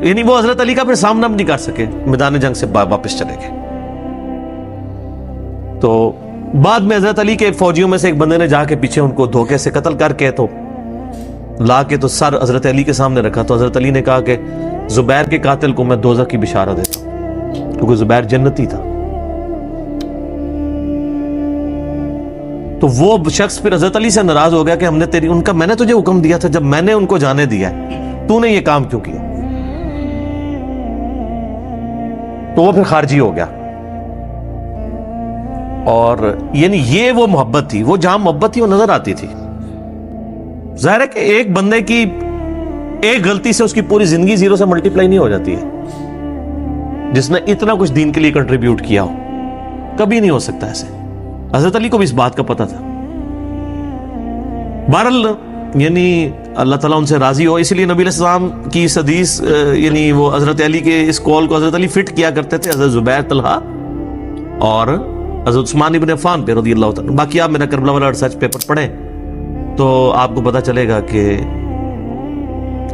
یعنی وہ حضرت علی کا پھر سامنا بھی نہیں کر سکے, میدان جنگ سے واپس چلے گئے. تو بعد میں حضرت علی کے فوجیوں میں سے ایک بندے نے جا کے پیچھے ان کو دھوکے سے قتل کر کے تو لا کے تو سر حضرت علی کے سامنے رکھا. تو حضرت علی نے کہا کہ زبیر کے قاتل کو میں دوزخ کی بشارت دیتا ہوں, کیونکہ زبیر جنتی تھا. تو وہ شخص پھر حضرت علی سے ناراض ہو گیا کہ ہم نے میں نے تجھے حکم دیا تھا, جب میں نے ان کو جانے دیا تو نے یہ کام کیوں کیا؟ تو وہ پھر خارجی ہو گیا. اور یعنی یہ وہ محبت تھی, وہ جہاں محبت تھی وہ نظر آتی تھی. ظاہر ہے کہ ایک بندے کی ایک غلطی سے اس کی پوری زندگی زیرو سے ملٹی پلائی نہیں ہو جاتی ہے. جس نے اتنا کچھ دین کے لیے کنٹریبیوٹ کیا ہو, کبھی نہیں ہو سکتا ایسے. حضرت علی کو بھی اس بات کا پتہ تھا. بہرحال یعنی اللہ تعالیٰ ان سے راضی ہو, اس لیے نبی علیہ السلام کی اس حدیث یعنی وہ حضرت علی کے اس قول کو حضرت علی فٹ کیا کرتے تھے حضرت زبیر, طلحہ اور حضرت عثمان ابن عفان پہ رضی اللہ تعالیٰ. باقی آپ میرا کربلا والا ریسرچ پیپر پڑھیں تو آپ کو پتا چلے گا کہ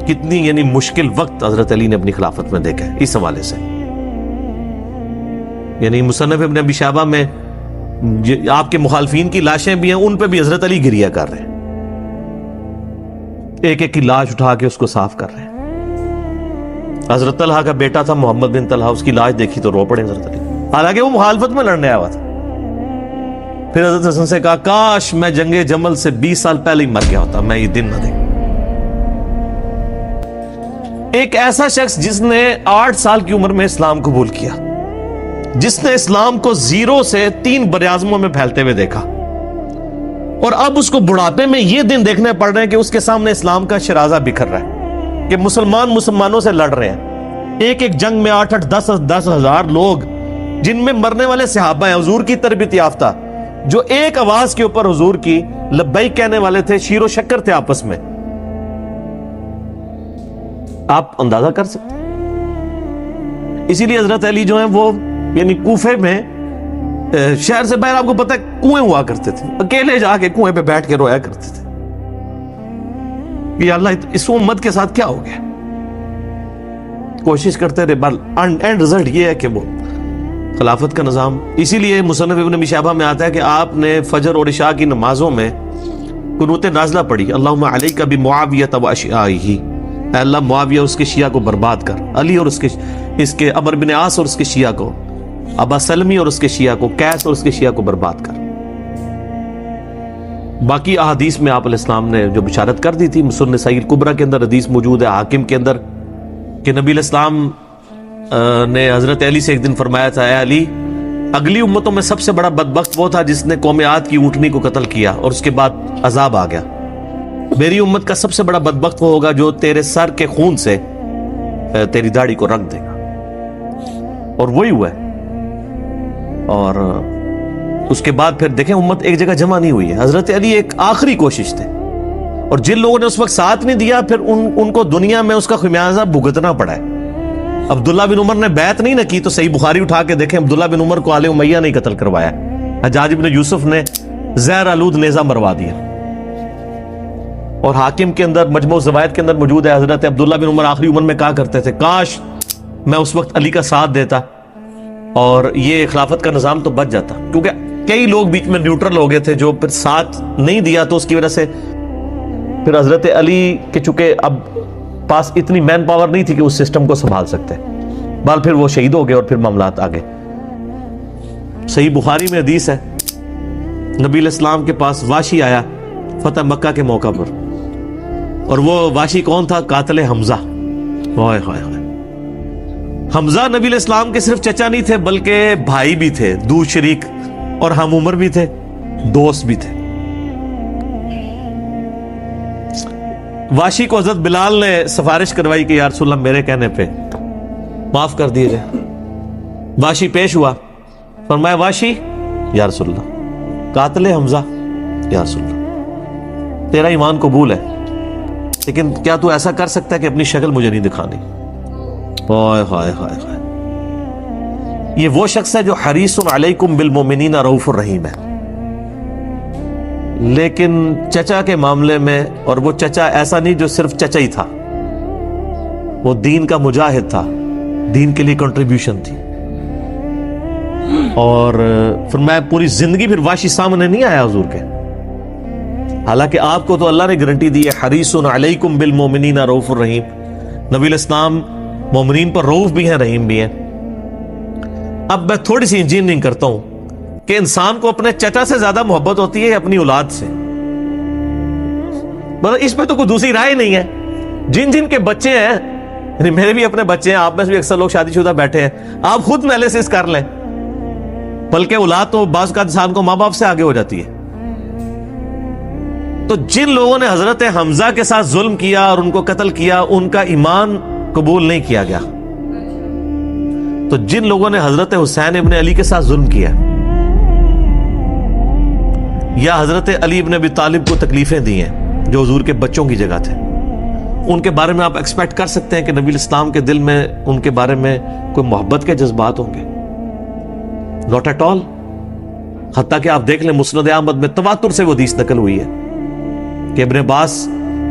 کتنی یعنی مشکل وقت حضرت علی نے اپنی خلافت میں دیکھا ہے اس حوالے سے. یعنی مصنف ابن ابی شیبہ میں آپ کے مخالفین کی لاشیں بھی ہیں, ان پہ بھی حضرت علی گریہ کر رہے ہیں, ایک ایک کی لاش اٹھا کے اس کو صاف کر رہے ہیں. حضرت طلحہ کا بیٹا تھا محمد بن طلحہ, اس کی لاش دیکھی تو رو پڑے حضرت علی, حالانکہ وہ مخالفت میں لڑنے آیا ہوا تھا. پھر حضرت حسن سے کہا کاش میں جنگ جمل سے 20 سال پہلے ہی مر گیا ہوتا, میں یہ دن نہ دیکھ. ایک ایسا شخص جس نے 8 سال کی عمر میں اسلام قبول کیا, جس نے اسلام کو زیرو سے 3 براعظموں میں پھیلتے ہوئے دیکھا, اور اب اس کو بڑھاپے میں یہ دن دیکھنے پڑ رہے ہیں کہ اس کے سامنے اسلام کا شرازہ بکھر رہا ہے, کہ مسلمانوں سے لڑ رہے ہیں. ایک ایک جنگ میں 8-10 ہزار لوگ, جن میں مرنے والے صحابہ ہیں حضور کی تربیت یافتہ, جو ایک آواز کے اوپر حضور کی لبیک کہنے والے تھے, شیر و شکر تھے آپس میں. آپ اندازہ کر سکتے ہیں. اسی لیے حضرت علی جو ہیں وہ یعنی کوفے میں شہر سے باہر آپ کو پتہ ہے کنویں ہوا کرتے تھے, اکیلے جا کے کنویں پہ بیٹھ کے رویا کرتے تھے کہ اللہ اس امت کے ساتھ کیا ہو گیا. کوشش کرتے رہے, بل اینڈ رزلٹ یہ ہے کہ وہ خلافت کا نظام. اسی لیے مصنف ابن ابی شیبہ میں آتا ہے کہ آپ نے فجر اور عشاء کی نمازوں میں قنوت نازلہ پڑھی, اللہم علیک بمعاویہ و اشیاعہ, اے اللہ معاویہ اس کے شیعہ کو برباد کر, علی اور اس کے عمرو بن عاص اور اس کے شیعہ کو, ابا سلمی اور اس کے شیعہ کو, قیس اور اس کے شیعہ کو برباد کر. باقی احادیث میں آپ علیہ السلام نے جو بشارت کر دی تھی, مسند نسائی الکبریٰ کے اندر حدیث موجود ہے, حاکم کے اندر, کہ نبی علیہ السلام نے حضرت علی سے ایک دن فرمایا تھا, اے علی اگلی امتوں میں سب سے بڑا بدبخت وہ تھا جس نے قوم عاد کی اونٹنی کو قتل کیا اور اس کے بعد عذاب آ گیا. میری امت کا سب سے بڑا بدبخت وہ ہوگا جو تیرے سر کے خون سے تیری داڑھی کو رنگ دے گا. اور وہی ہوا ہے. اور اس کے بعد پھر دیکھیں امت ایک جگہ جمع نہیں ہوئی ہے. حضرت علی ایک آخری کوشش تھے, اور جن لوگوں نے اس وقت ساتھ نہیں دیا پھر ان کو دنیا میں اس کا خمیازہ بھگتنا پڑا ہے. عبداللہ بن عمر نے بیعت نہیں نہ کی تو صحیح بخاری اٹھا کے دیکھیں, عبداللہ بن عمر کو آل امیہ نے قتل کروایا, حجاج بن یوسف نے زہر آلود نیزہ مروا دیا. اور حاکم کے اندر مجموع الزوائد کے اندر موجود ہے, حضرت عبداللہ بن عمر آخری عمر میں کہا کرتے تھے کاش میں اس وقت علی کا ساتھ دیتا اور یہ خلافت کا نظام تو بچ جاتا. کیونکہ کئی لوگ بیچ میں نیوٹرل ہو گئے تھے جو پھر ساتھ نہیں دیا, تو اس کی وجہ سے پھر حضرت علی کے چونکہ اب پاس اتنی مین پاور نہیں تھی کہ اس سسٹم کو سنبھال سکتے, بال پھر وہ شہید ہو گئے اور پھر معاملات آگے. صحیح بخاری میں حدیث ہے, نبی علیہ السلام کے پاس واشی آیا فتح مکہ کے موقع پر, اور وہ واشی کون تھا؟ قاتل حمزہ. ہائے ہائے ہائے. حمزہ نبی علیہ السلام کے صرف چچا نہیں تھے بلکہ بھائی بھی تھے, دو شریک اور ہم عمر بھی تھے, دوست بھی تھے. واشی کو حضرت بلال نے سفارش کروائی کہ یا رسول اللہ میرے کہنے پہ معاف کر دیجئے. واشی پیش ہوا, فرمایا واشی یا رسول اللہ, قاتل حمزہ یا رسول اللہ, تیرا ایمان قبول ہے لیکن کیا تو ایسا کر سکتا ہے کہ اپنی شکل مجھے نہیں دکھانی؟ ہائے ہائے ہائے ہائے. یہ وہ شخص ہے جو حریص علیکم بالمؤمنین رؤوف الرحیم ہے, لیکن چچا کے معاملے میں, اور وہ چچا ایسا نہیں جو صرف چچا ہی تھا, وہ دین کا مجاہد تھا, دین کے لیے کنٹریبیوشن تھی. اور فرمایا پوری زندگی پھر واشی سامنے نہیں آیا حضور کے, حالانکہ آپ کو تو اللہ نے گارنٹی دی ہے حریص علیکم بالمؤمنین رؤوف الرحیم. نبی الاسلام مومنین پر رؤوف بھی ہیں, رحیم بھی ہیں. اب میں تھوڑی سی انجینئرنگ کرتا ہوں کہ انسان کو اپنے چچا سے زیادہ محبت ہوتی ہے اپنی اولاد سے, مطلب اس پہ تو کوئی دوسری رائے نہیں ہے. جن جن کے بچے ہیں, یعنی میرے بھی اپنے بچے ہیں, آپ میں سے بھی اکثر لوگ شادی شدہ بیٹھے ہیں, آپ خود انالیسس کر لیں. بلکہ اولاد تو بعض کا انسان کو ماں باپ سے آگے ہو جاتی ہے. تو جن لوگوں نے حضرت حمزہ کے ساتھ ظلم کیا اور ان کو قتل کیا, ان کا ایمان قبول نہیں کیا گیا. تو جن لوگوں نے حضرت حسین ابن علی کے ساتھ ظلم کیا یا حضرت علی ابن ابی طالب کو تکلیفیں دی ہیں جو حضور کے بچوں کی جگہ تھے, ان کے بارے میں آپ ایکسپیکٹ کر سکتے ہیں کہ نبی الاسلام کے دل میں ان کے بارے میں کوئی محبت کے جذبات ہوں گے؟ Not at all. حتیٰ کہ آپ دیکھ لیں مسند احمد میں تواتر سے وہ حدیث نقل ہوئی ہے کہ ابن عباس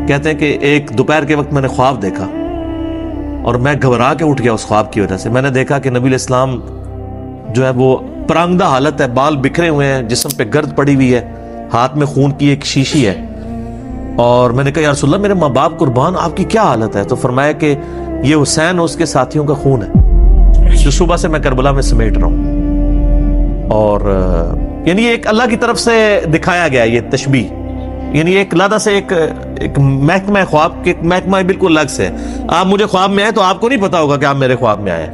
کہتے ہیں کہ ایک دوپہر کے وقت میں نے خواب دیکھا اور میں گھبرا کے اٹھ گیا اس خواب کی وجہ سے. میں نے دیکھا کہ نبی الاسلام جو ہے وہ پرانگدہ حالت ہے, بال بکھرے ہوئے ہیں, جسم پہ گرد پڑی ہوئی ہے, ہاتھ میں خون کی ایک شیشی ہے. اور میں نے کہا یا رسول اللہ میرے ماں باپ قربان, آپ کی کیا حالت ہے؟ تو فرمایا کہ یہ حسین اور اس کے ساتھیوں کا خون ہے جو صبح سے میں کربلا میں سمیٹ رہا ہوں. اور یعنی یہ ایک اللہ کی طرف سے دکھایا گیا یہ تشبیہ, یعنی ایک لادہ سے ایک محکمہ خواب کے محکمہ بالکل الگ سے. آپ مجھے خواب میں آئے تو آپ کو نہیں پتا ہوگا کہ آپ میرے خواب میں آئے.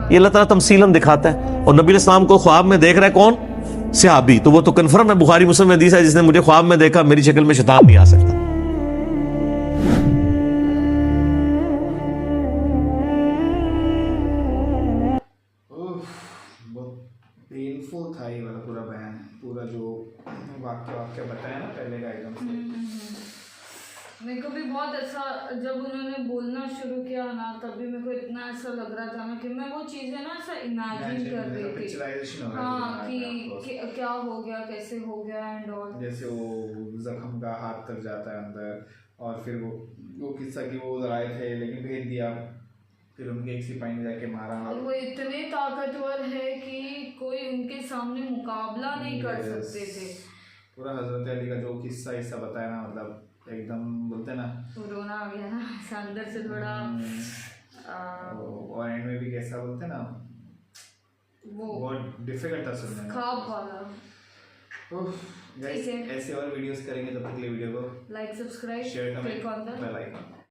یہ اللہ تعالیٰ تمثیلاً دکھاتا ہے. اور نبی الاسلام کو خواب میں دیکھ رہا ہے کون؟ صحابی. تو وہ تو کنفرم ہے, بخاری مسلم میں حدیث ہے جس نے مجھے خواب میں دیکھا میری شکل میں شیطان نہیں آ سکتا. پینفل تھا یہ والا پورا بیان, پورا جو واقعہ بتایا نا پہلے کا ایک دم سے. میرے کو بھی بہت ایسا جب انہوں نے بولنا شروع کیا نا تب بھی میرے کو اتنا ایسا لگ رہا تھا نا کہ میں وہ چیزیں نا ایسا امیجن کر رہی تھی. ہاں کہ کیا ہو گیا, کیسے ہو گیا اینڈ آل. جیسے وہ زخم کا ہاتھ تک جاتا ہے اندر, اور پھر وہ قصہ کہ وہ ادھر آئے تھے لیکن بھیج دیا, پھر ان کے ایک سپاہی نے جا کے مارا. وہ اتنے طاقتور ہے کہ کوئی ان کے سامنے مقابلہ نہیں کر سکتے تھے. پورا حضرت علی کا جو قصہ بتایا نا, مطلب ایک دم بولتے نا رونا آ گیا نا اندر سے تھوڑا. اور اینڈ میں بھی کیسا بولتے نا, وہ بہت ڈیفیکلٹ تھا سننے میں, خواب والا. ایسے اور ویڈیوز کریں گے, تب تک کے لیے ویڈیو کو like, subscribe, share, click on the bell icon.